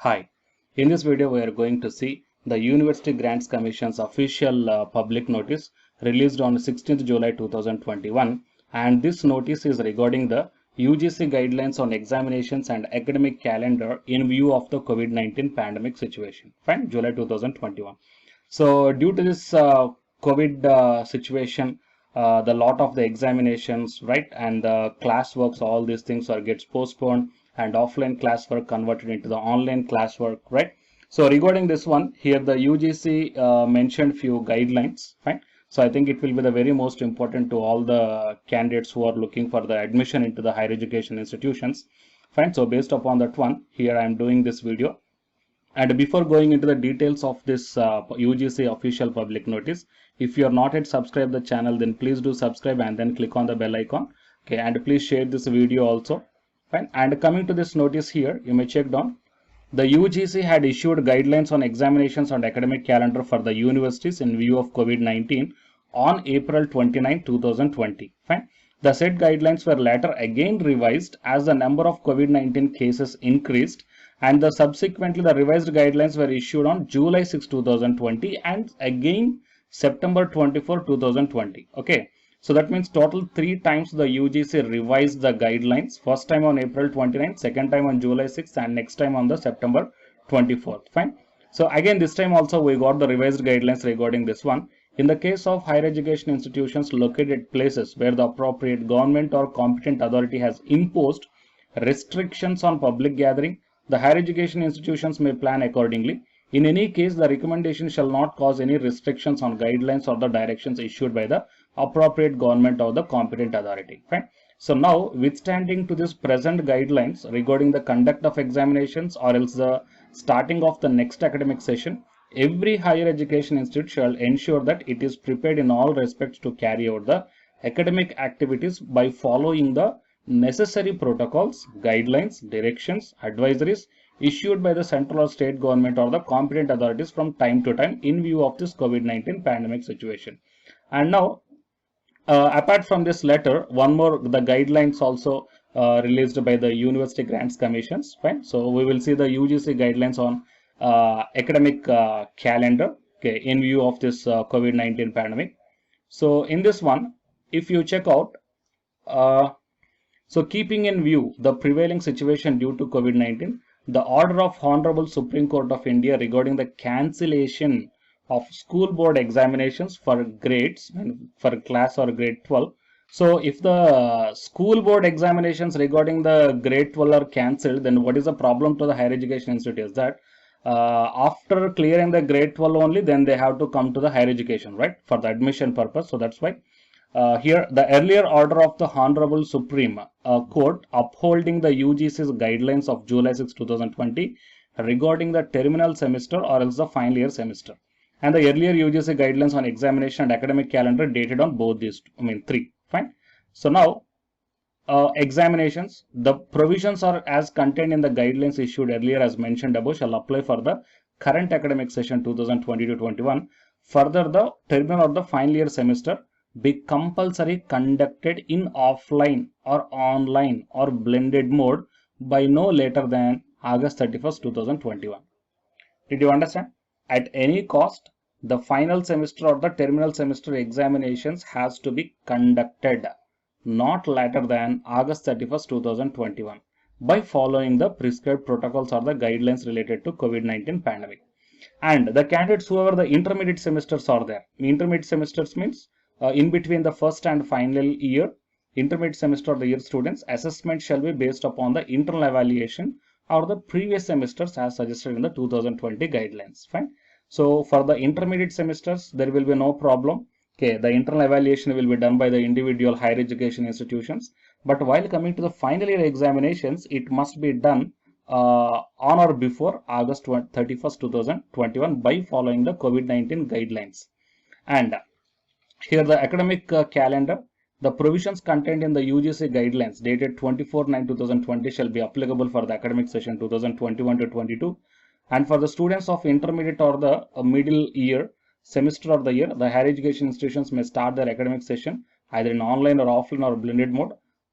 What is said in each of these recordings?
Hi, in this video we are going to see the University Grants Commission's official public notice released on 16th July 2021, and this notice is regarding the UGC guidelines on examinations and academic calendar in view of the COVID-19 pandemic situation. Fine, July 2021. So due to this COVID situation, the lot of the examinations, right, and the classworks, all these things are gets postponed, and offline classwork converted into the online classwork, right? So regarding this one, here the UGC mentioned few guidelines, fine. So I think it will be the very most important to all the candidates who are looking for the admission into the higher education institutions, fine. So based upon that one, here I am doing this video. And before going into the details of this UGC official public notice, if you are not yet subscribed the channel, then please do subscribe and then click on the bell icon. Okay, and please share this video also. Fine. And coming to this notice here, you may check down. The UGC had issued guidelines on examinations and academic calendar for the universities in view of COVID-19 on April 29, 2020. Fine. The said guidelines were later again revised as the number of COVID-19 cases increased, and subsequently the revised guidelines were issued on July 6, 2020 and again September 24, 2020. Okay. So that means total 3 times the UGC revised the guidelines. First time on April 29th, second time on July 6th, and next time on the September 24th. Fine. So again this time also we got the revised guidelines regarding this one. In the case of higher education institutions located at places where the appropriate government or competent authority has imposed restrictions on public gathering, the higher education institutions may plan accordingly. In any case, the recommendation shall not cause any restrictions on guidelines or the directions issued by the appropriate government or the competent authority. Fine. So now, withstanding to this present guidelines regarding the conduct of examinations or else the starting of the next academic session, every higher education institute shall ensure that it is prepared in all respects to carry out the academic activities by following the necessary protocols, guidelines, directions, advisories issued by the central or state government or the competent authorities from time to time in view of this COVID-19 pandemic situation. And now, apart from this letter, one more, the guidelines also released by the University Grants Commissions. Fine. So we will see the UGC guidelines on academic calendar, okay, in view of this COVID-19 pandemic. So in this one, if you check out, so keeping in view the prevailing situation due to COVID-19, the order of Honorable Supreme Court of India regarding the cancellation of school board examinations for grades, for class or grade 12. So if the school board examinations regarding the grade 12 are cancelled, then what is the problem to the higher education institute is that after clearing the grade 12 only, then they have to come to the higher education, right, for the admission purpose. So that's why here the earlier order of the Honorable Supreme Court upholding the UGC's guidelines of July 6, 2020 regarding the terminal semester or else the final year semester, and the earlier UGC guidelines on examination and academic calendar dated on both these, three. Fine. So now examinations, the provisions are as contained in the guidelines issued earlier as mentioned above shall apply for the current academic session 2020-21. Further, the terminal or the final year semester be compulsory conducted in offline or online or blended mode by no later than August 31st, 2021. Did you understand? At any cost, the final semester or the terminal semester examinations has to be conducted not later than August 31st, 2021 by following the prescribed protocols or the guidelines related to COVID-19 pandemic. And the candidates whoever the intermediate semesters are there, intermediate semesters means in between the first and final year, intermediate semester of the year students, assessment shall be based upon the internal evaluation or the previous semesters as suggested in the 2020 guidelines. Fine. So for the intermediate semesters, there will be no problem. Okay, the internal evaluation will be done by the individual higher education institutions. But while coming to the final year examinations, it must be done on or before August 31st, 2021 by following the COVID-19 guidelines. And here the academic calendar, the provisions contained in the UGC guidelines dated 24/9/2020 shall be applicable for the academic session 2021-22, and for the students of intermediate or the middle year semester of the year, the higher education institutions may start their academic session either in online or offline or blended mode,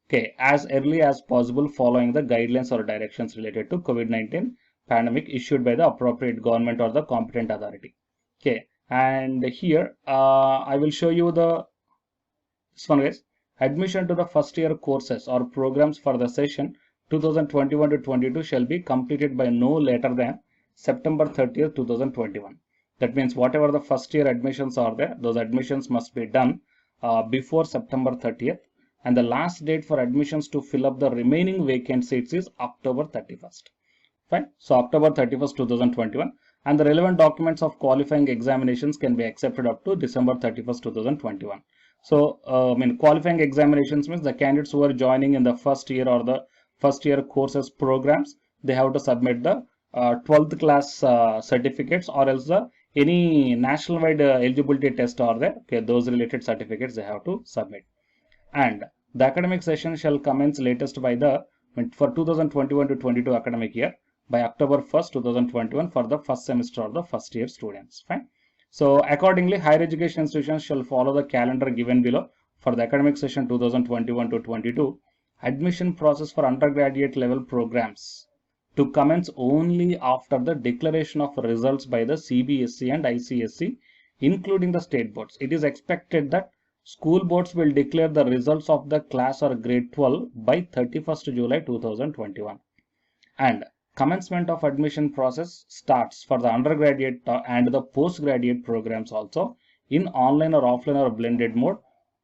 okay, as early as possible following the guidelines or directions related to COVID-19 pandemic issued by the appropriate government or the competent authority. Okay, and here I will show you this one, guys. Admission to the first year courses or programs for the session 2021 to 22 shall be completed by no later than September 30th, 2021. That means whatever the first year admissions are there, those admissions must be done before September 30th, and the last date for admissions to fill up the remaining vacant seats is October 31st. Fine. So October 31st, 2021, and the relevant documents of qualifying examinations can be accepted up to December 31st, 2021. So, qualifying examinations means the candidates who are joining in the first year or the first year courses programs, they have to submit the 12th class certificates, or else any national-wide eligibility test are there. Okay, those related certificates they have to submit. And the academic session shall commence latest by for 2021 to 22 academic year by October 1st, 2021 for the first semester of the first year students. Fine. So accordingly, higher education institutions shall follow the calendar given below for the academic session 2021 to 22. Admission process for undergraduate level programs to commence only after the declaration of results by the CBSE and ICSE, including the state boards. It is expected that school boards will declare the results of the class or grade 12 by 31st July 2021. And commencement of admission process starts for the undergraduate and the postgraduate programs also in online or offline or blended mode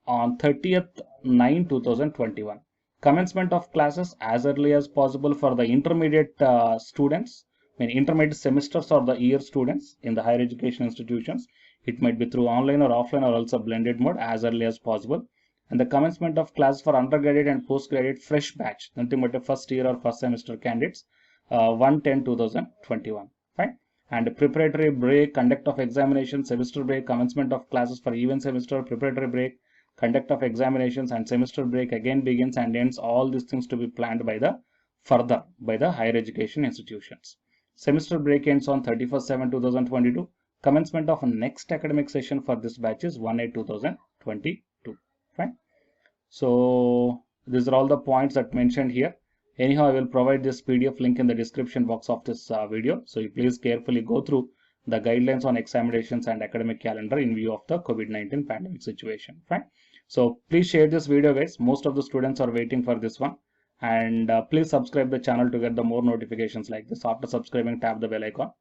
on 30th 9 2021. Commencement of classes as early as possible for the intermediate students, intermediate semesters or the year students in the higher education institutions. It might be through online or offline or also blended mode as early as possible. And the commencement of class for undergraduate and postgraduate fresh batch, nothing but a first year or first semester candidates, 1/10/2021. Fine. And preparatory break, conduct of examination, semester break, commencement of classes for even semester, preparatory break, conduct of examinations, and semester break again begins and ends. All these things to be planned by the higher education institutions. Semester break ends on 31st/7/2022. Commencement of next academic session for this batch is 1/8/2022. Fine. So these are all the points that mentioned here. Anyhow, I will provide this PDF link in the description box of this video. So you please carefully go through the guidelines on examinations and academic calendar in view of the COVID-19 pandemic situation. Right? So please share this video, guys. Most of the students are waiting for this one. And please subscribe the channel to get the more notifications like this. After subscribing, tap the bell icon.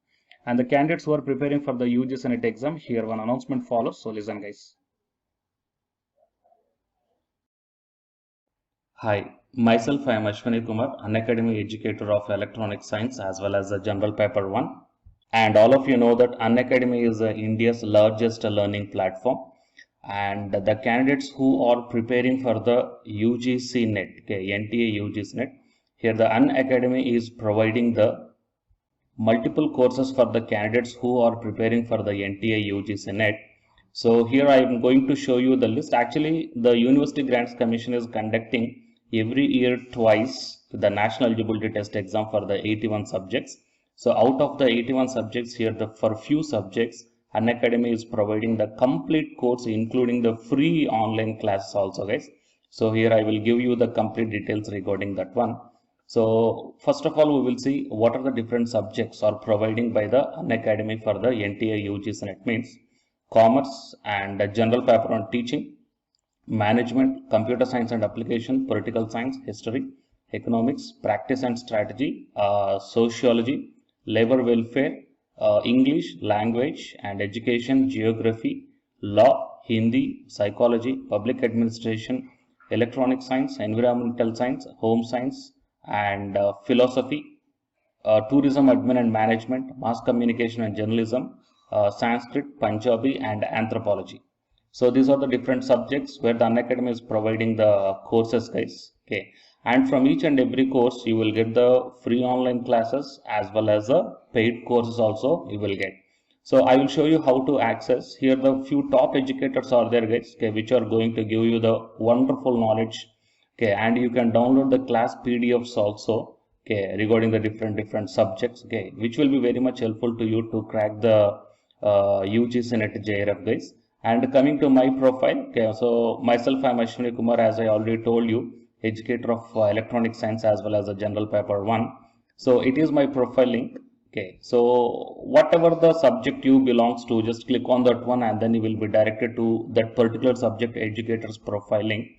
And the candidates who are preparing for the UGC NET exam, here one announcement follows. So listen, guys. Hi, myself I am Ashwani Kumar, Unacademy educator of Electronic Science as well as the General Paper 1. And all of you know that Unacademy is India's largest learning platform. And the candidates who are preparing for the UGC NET, okay, NTA UGC NET, here the Unacademy is providing the multiple courses for the candidates who are preparing for the NTA UGC NET. So here I am going to show you the list. Actually, the University Grants Commission is conducting every year twice the national eligibility test exam for the 81 subjects. So out of the 81 subjects here, for few subjects, Unacademy is providing the complete course including the free online classes also, guys. So here I will give you the complete details regarding that one. So first of all, we will see what are the different subjects are providing by the Unacademy for the NTA UGC NET. Means commerce and general paper on teaching, management, computer science and application, political science, history, economics, practice and strategy, sociology, labor welfare, English, language and education, geography, law, Hindi, psychology, public administration, electronic science, environmental science, home science and philosophy, tourism, admin and management, mass communication and journalism, Sanskrit, Punjabi and anthropology. So these are the different subjects where the Unacademy is providing the courses, guys. Okay, and from each and every course you will get the free online classes as well as the paid courses also you will get. So I will show you how to access. Here the few top educators are there, guys, okay, which are going to give you the wonderful knowledge. Okay, and you can download the class PDFs also, okay, regarding the different subjects, okay, which will be very much helpful to you to crack the UGC NET JRF, guys. And coming to my profile, okay, so myself I am Ashwani Kumar, as I already told you, educator of electronic science as well as a general paper 1. So it is my profile link. Okay, so whatever the subject you belongs to, just click on that one and then you will be directed to that particular subject educator's profiling.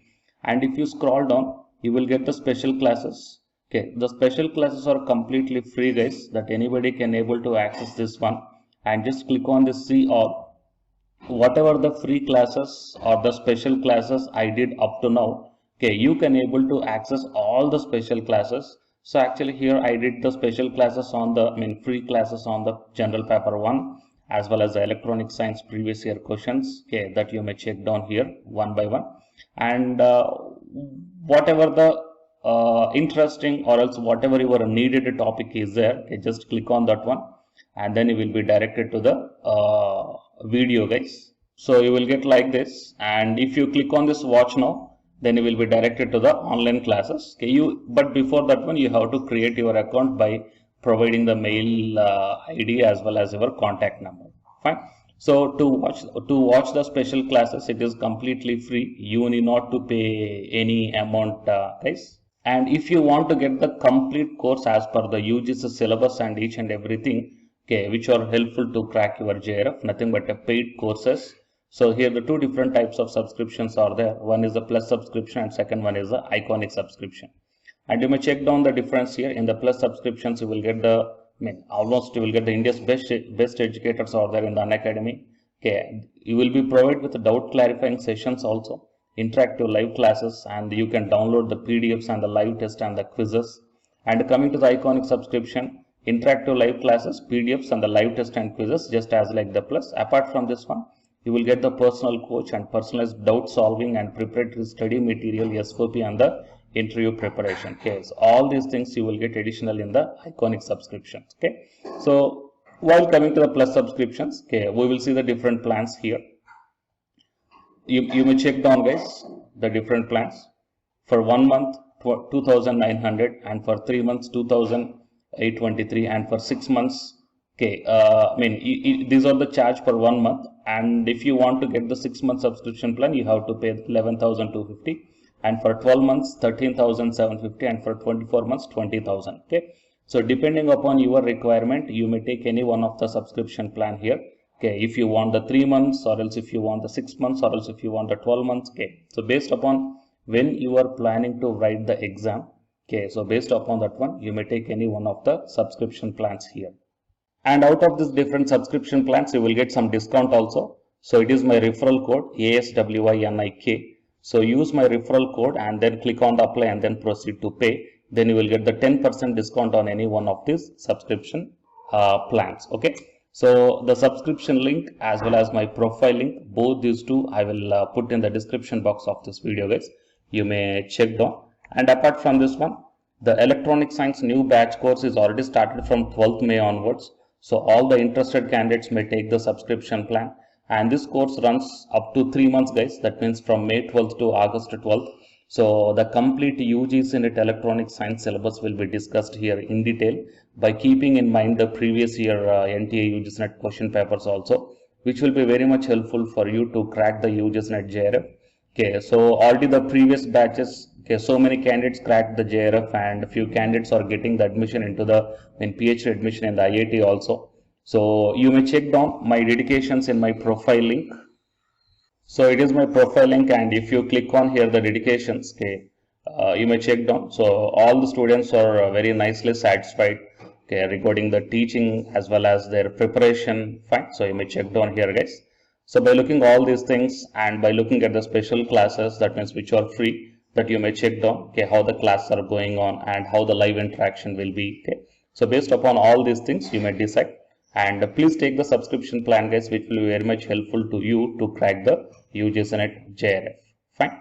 And if you scroll down, you will get the special classes. Okay, the special classes are completely free, guys, that anybody can able to access this one. And just click on the see all. Whatever the free classes or the special classes I did up to now, okay, you can able to access all the special classes. So actually here I did the special classes on the free classes on the general paper 1 as well as the electronic science previous year questions, okay, that you may check down here one by one. And whatever the interesting or else whatever your needed topic is there, okay, just click on that one and then you will be directed to the video, guys. So you will get like this, and if you click on this watch now, then you will be directed to the online classes. Okay, but before that one you have to create your account by providing the mail ID as well as your contact number. Fine. So to watch the special classes, it is completely free. You need not to pay any amount, guys. And if you want to get the complete course as per the UGC syllabus and each and everything, okay, which are helpful to crack your JRF, nothing but a paid courses. So here the two different types of subscriptions are there. One is the plus subscription and second one is the iconic subscription. And you may check down the difference here. In the plus subscriptions, you will get the, almost you will get the India's best educators are there in the Unacademy. Okay, you will be provided with doubt clarifying sessions also, interactive live classes, and you can download the PDFs and the live test and the quizzes. And coming to the iconic subscription, interactive live classes, PDFs and the live test and quizzes, just as like the plus. Apart from this one, you will get the personal coach and personalized doubt solving and preparatory study material, SOP, and the interview preparation. Okay, so all these things you will get additional in the iconic subscriptions. Okay, so while coming to the plus subscriptions, okay, we will see the different plans here. You may check down, guys, the different plans. For 1 month 2,900, and for 3 months 2,823, and for 6 months, okay, these are the charge for 1 month. And if you want to get the 6-month subscription plan, you have to pay 11,250, and for 12 months 13,750, and for 24 months 20,000. Okay, so depending upon your requirement, you may take any one of the subscription plan here. Okay, if you want the 3 months, or else if you want the 6 months, or else if you want the 12 months. Okay, so based upon when you are planning to write the exam, okay, so based upon that one, you may take any one of the subscription plans here. And out of this different subscription plans, you will get some discount also. So it is my referral code ASWINIK. So use my referral code and then click on the apply and then proceed to pay. Then you will get the 10% discount on any one of these subscription plans. Okay. So the subscription link as well as my profile link, both these two I will put in the description box of this video, guys. You may check down. And apart from this one, the electronic science new batch course is already started from 12th May onwards. So all the interested candidates may take the subscription plan. And this course runs up to 3 months, guys. That means from May 12th to August 12th. So the complete UGC NET electronic science syllabus will be discussed here in detail by keeping in mind the previous year NTA UGC NET question papers also, which will be very much helpful for you to crack the UGC NET JRF. Okay, so already the previous batches, okay, so many candidates cracked the JRF and a few candidates are getting the admission into the PhD admission in the IIT also. So you may check down my dedications in my profile link. So it is my profile link, and if you click on here the dedications, okay, you may check down. So all the students are very nicely satisfied, okay, regarding the teaching as well as their preparation. Fine. So you may check down here, guys. So by looking all these things and by looking at the special classes, that means which are free, that you may check down, okay, how the classes are going on and how the live interaction will be. Okay. So based upon all these things, you may decide. And please take the subscription plan, guys, which will be very much helpful to you to crack the UGC NET JRF. Fine.